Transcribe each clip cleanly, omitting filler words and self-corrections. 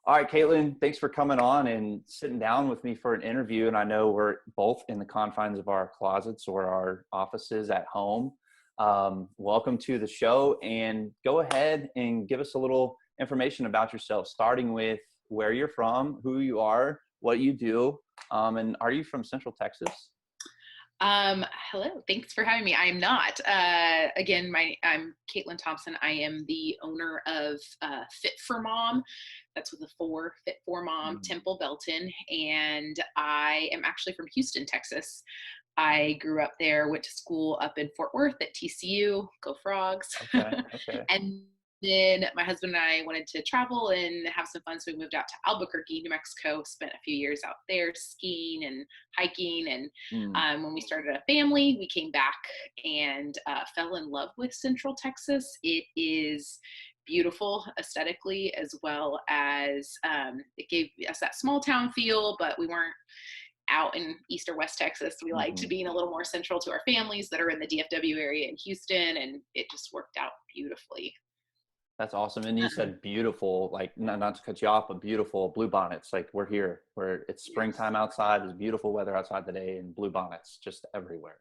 All right, Caitlin, thanks for coming on and sitting down with me for an interview. And I know we're both in the confines of our closets or our offices at home. Welcome to the show, and go ahead and give us a little information about yourself, starting with where you're from, who you are, what you do, and are you from Central Texas? Hello, thanks for having me. I am not. Again, I'm Caitlin Thompson. I am the owner of Fit for Mom. That's with a four, Fit for Mom, Mm, Temple Belton. And I am actually from Houston, Texas. I grew up there, went to school up in Fort Worth at TCU, go Frogs. okay, okay. And then my husband and I wanted to travel and have some fun. So we moved out to Albuquerque, New Mexico, spent a few years out there skiing and hiking. And Mm, when we started a family, we came back and fell in love with Central Texas. It is beautiful aesthetically, as well as it gave us that small town feel, but we weren't out in East or West Texas. We liked mhm. being a little more central to our families that are in the DFW area in Houston, and it just worked out beautifully. That's awesome. And you Um, said beautiful, like not to cut you off, but beautiful blue bonnets. Like we're here, where it's yes. springtime outside, there's beautiful weather outside today, and blue bonnets just everywhere.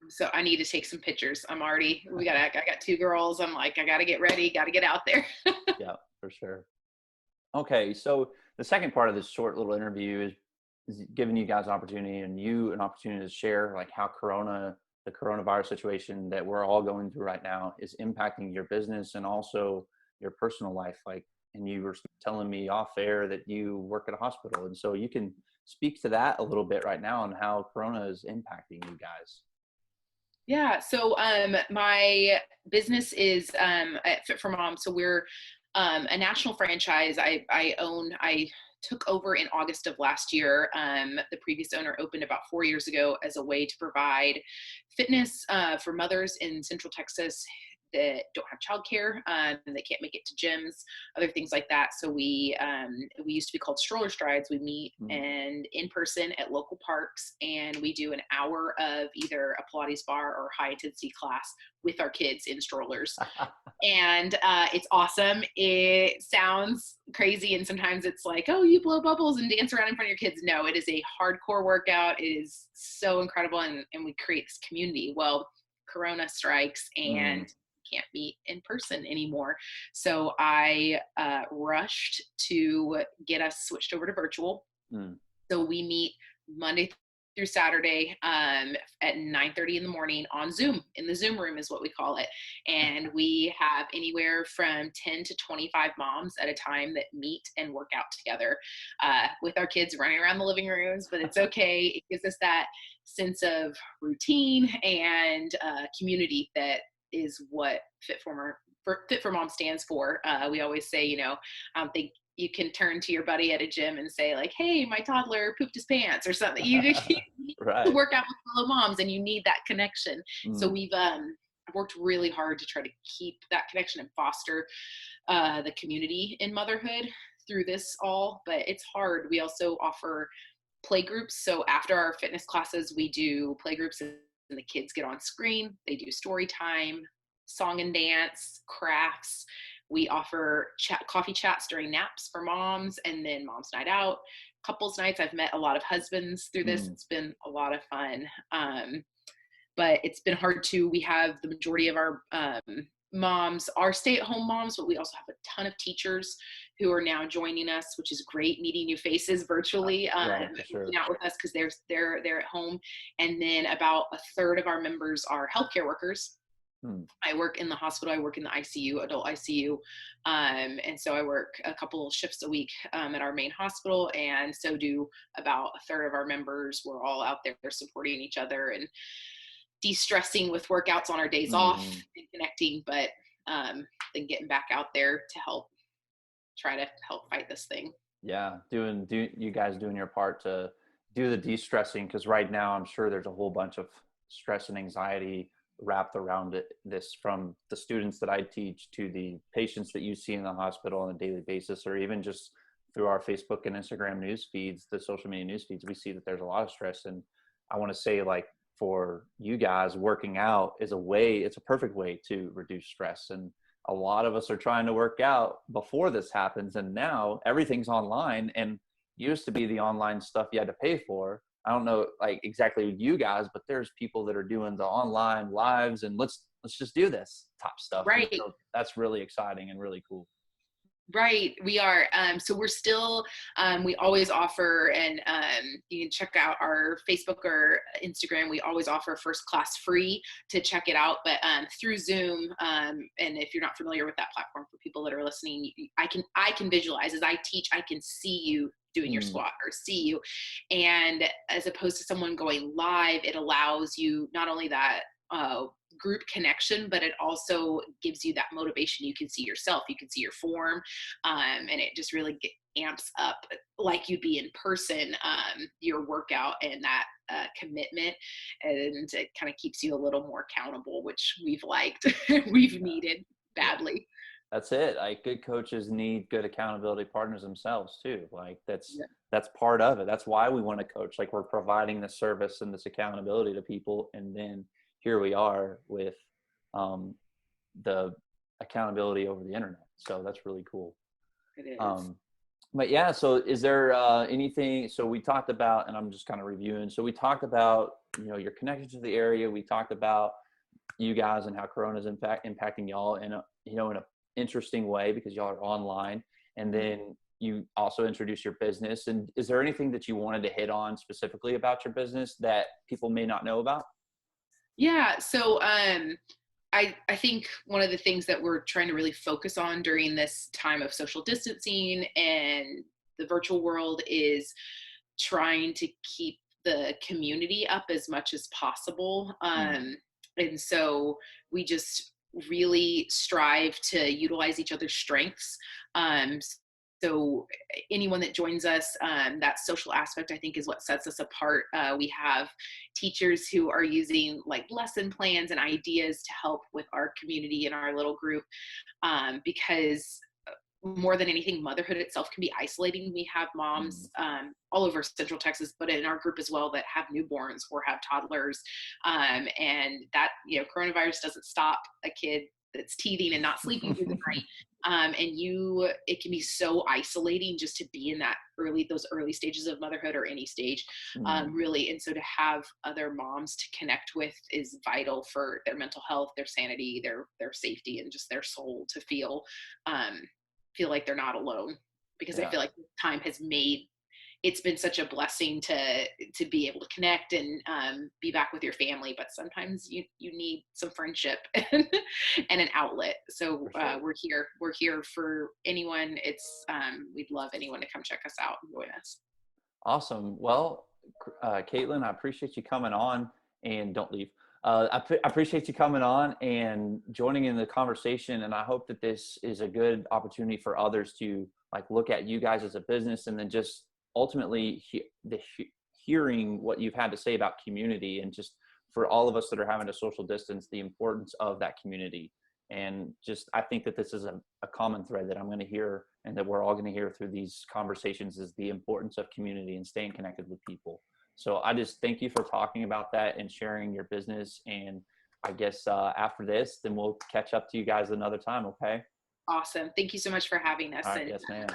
So I need to take some pictures. I got two girls. I'm like, I got to get ready, got to get out there. Yeah, for sure. Okay, so the second part of this short little interview is giving you guys an opportunity and you an opportunity to share like how the coronavirus situation that we're all going through right now is impacting your business and also your personal life. Like, and you were telling me off air that you work at a hospital, and so you can speak to that a little bit right now and how Corona is impacting you guys. Yeah. So my business is at Fit for Mom. So we're a national franchise. I took over in August of last year. The previous owner opened about 4 years ago as a way to provide fitness for mothers in Central Texas that don't have childcare, they can't make it to gyms, other things like that. So we used to be called Stroller Strides. We meet Mm. and in person at local parks, and we do an hour of either a Pilates bar or high intensity class with our kids in strollers. And it's awesome. It sounds crazy, and sometimes it's like, oh, you blow bubbles and dance around in front of your kids. No, it is a hardcore workout. It is so incredible, and we create this community. Well, Corona strikes Mm, and can't meet in person anymore. So I rushed to get us switched over to virtual. mm. So we meet Monday through Saturday at 9:30 in the morning on Zoom. In the Zoom room is what we call it, and we have anywhere from 10 to 25 moms at a time that meet and work out together with our kids running around the living rooms. But it's okay. It gives us that sense of routine and community that is what Fit for Mom stands for. We always say, I don't think you can turn to your buddy at a gym and say like, "Hey, my toddler pooped his pants" or something. You need to Right. work out with fellow moms, and you need that connection. So Mm, we've worked really hard to try to keep that connection and foster the community in motherhood through this all. But it's hard. We also offer play groups. So after our fitness classes, we do play groups, and the kids get on screen. They do story time, song and dance, crafts. We offer coffee chats during naps for moms, and then mom's night out, couples nights. I've met a lot of husbands through this. mm. It's been a lot of fun. But it's been hard too. We have the majority of our moms are stay-at-home moms, but we also have a ton of teachers who are now joining us, which is great, meeting new faces virtually, Right, for working sure. out with us because they're at home. And then about a third of our members are healthcare workers. Mm. I work in the hospital. I work in the ICU, adult ICU, and so I work a couple shifts a week at our main hospital, and so do about a third of our members. We're all out there supporting each other and de-stressing with workouts on our days off Mhm. and connecting, but then getting back out there to help try to help fight this thing. Yeah, do you guys doing your part to do the de-stressing? Because right now I'm sure there's a whole bunch of stress and anxiety wrapped around this, from the students that I teach to the patients that you see in the hospital on a daily basis, or even just through our Facebook and Instagram news feeds, the social media news feeds. We see that there's a lot of stress, and I want to say, like, for you guys, working out is it's a perfect way to reduce stress. And a lot of us are trying to work out before this happens. And now everything's online, and used to be the online stuff you had to pay for. I don't know like exactly you guys, but there's people that are doing the online lives and let's just do this top stuff. And Right. so that's really exciting and really cool. Right, we are. So we're still, we always offer, and you can check out our Facebook or Instagram. We always offer first class free to check it out, but through Zoom. And if you're not familiar with that platform, for people that are listening, I can visualize as I teach. I can see you doing your Mm, squat or see you, and as opposed to someone going live, it allows you not only that. Group connection, but it also gives you that motivation. You can see yourself, you can see your form, and it just really amps up, like you'd be in person, your workout and that commitment, and it kind of keeps you a little more accountable, which we've liked, we've needed yeah. badly. That's it. Like good coaches need good accountability partners themselves too. Like Yeah. that's part of it. That's why we want to coach. Like we're providing the service and this accountability to people, and then here we are with um, the accountability over the internet. So that's really cool. It is. Um, but yeah, so is there anything? So we talked about, and I'm just kind of reviewing. So we talked about your connection to the area. We talked about you guys and how Corona's impacting y'all in a interesting way because y'all are online. And then you also introduce your business. And is there anything that you wanted to hit on specifically about your business that people may not know about? Yeah. So I think one of the things that we're trying to really focus on during this time of social distancing and the virtual world is trying to keep the community up as much as possible. Mm, And so we just really strive to utilize each other's strengths. Um, so anyone that joins us, that social aspect, I think, is what sets us apart. We have teachers who are using like lesson plans and ideas to help with our community and our little group, because more than anything, motherhood itself can be isolating. We have mm, moms all over Central Texas, but in our group as well, that have newborns or have toddlers, and that coronavirus doesn't stop a kid that's teething and not sleeping through the night. It can be so isolating just to be in those early stages of motherhood or any stage, mm. really. And so to have other moms to connect with is vital for their mental health, their sanity, their safety, and just their soul to um, feel like they're not alone, because I Yeah, feel like time has made it's been such a blessing to be able to connect and be back with your family, but sometimes you need some friendship and an outlet. So for sure. we're here for anyone. We'd love anyone to come check us out and join us. Awesome. Well, Caitlin, I appreciate you coming on, and don't leave. I appreciate you coming on and joining in the conversation. And I hope that this is a good opportunity for others to like look at you guys as a business, and then just ultimately hearing what you've had to say about community, and just for all of us that are having to social distance, the importance of that community. And just, I think that this is a common thread that I'm going to hear, and that we're all going to hear through these conversations, is the importance of community and staying connected with people. So I just thank you for talking about that and sharing your business. And I guess after this, then we'll catch up to you guys another time. Okay. Awesome. Thank you so much for having All us, right. and Yes, ma'am.